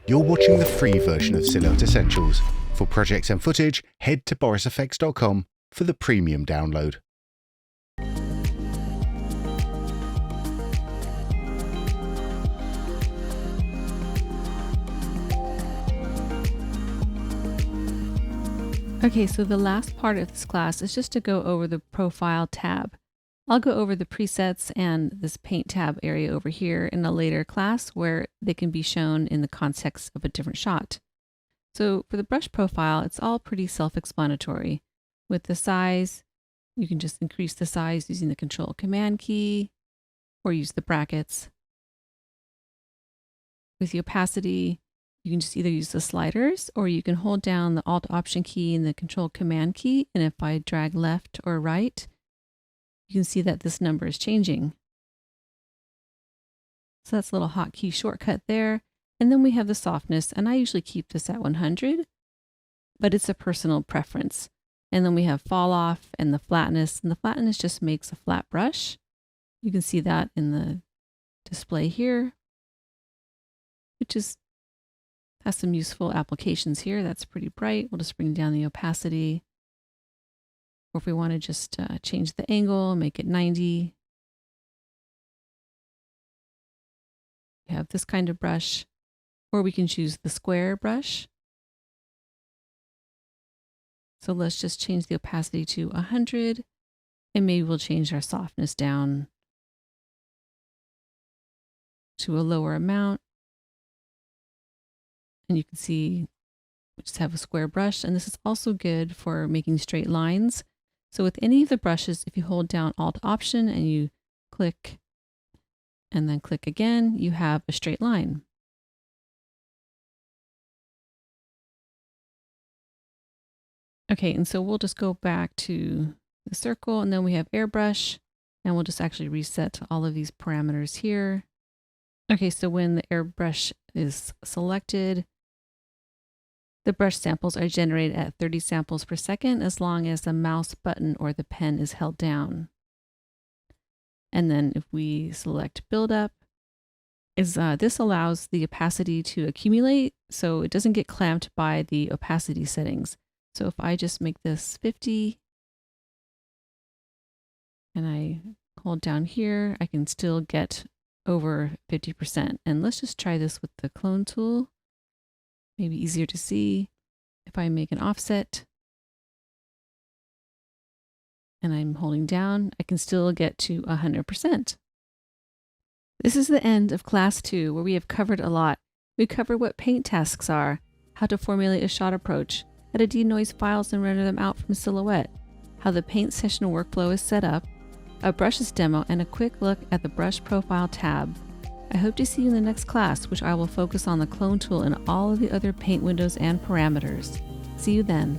You're watching the free version of Silhouette Essentials. For projects and footage, head to borisfx.com for the premium download. Okay, so the last part of this class is just to go over the Profile tab. I'll go over the presets and this Paint tab area over here in a later class where they can be shown in the context of a different shot. So for the brush profile, it's all pretty self-explanatory. With the size, you can just increase the size using the Control-Command key or use the brackets. With the opacity, you can just either use the sliders or you can hold down the Alt-Option key and the Control-Command key, and if I drag left or right, you can see that this number is changing. So that's a little hotkey shortcut there. And then we have the softness, and I usually keep this at 100, but it's a personal preference. And then we have fall off and the flatness just makes a flat brush. You can see that in the display here, which has some useful applications here. That's pretty bright. We'll just bring down the opacity. Or if we want to just change the angle, make it 90. We have this kind of brush, or we can choose the square brush. So let's just change the opacity to 100, and maybe we'll change our softness down to a lower amount. And you can see we just have a square brush, and this is also good for making straight lines. So with any of the brushes, if you hold down Alt-Option and you click and then click again, you have a straight line. Okay, and so we'll just go back to the circle, and then we have airbrush, and we'll just actually reset all of these parameters here. Okay, so when the airbrush is selected, the brush samples are generated at 30 samples per second as long as the mouse button or the pen is held down. And then if we select build up, this allows the opacity to accumulate so it doesn't get clamped by the opacity settings. So if I just make this 50 and I hold down here, I can still get over 50%. And let's just try this with the clone tool. Maybe easier to see. If I make an offset and I'm holding down, I can still get to 100%. This is the end of class 2, where we have covered a lot. We covered what paint tasks are, how to formulate a shot approach, how to denoise files and render them out from Silhouette, how the paint session workflow is set up, a brushes demo, and a quick look at the brush profile tab. I hope to see you in the next class, which I will focus on the clone tool and all of the other paint windows and parameters. See you then.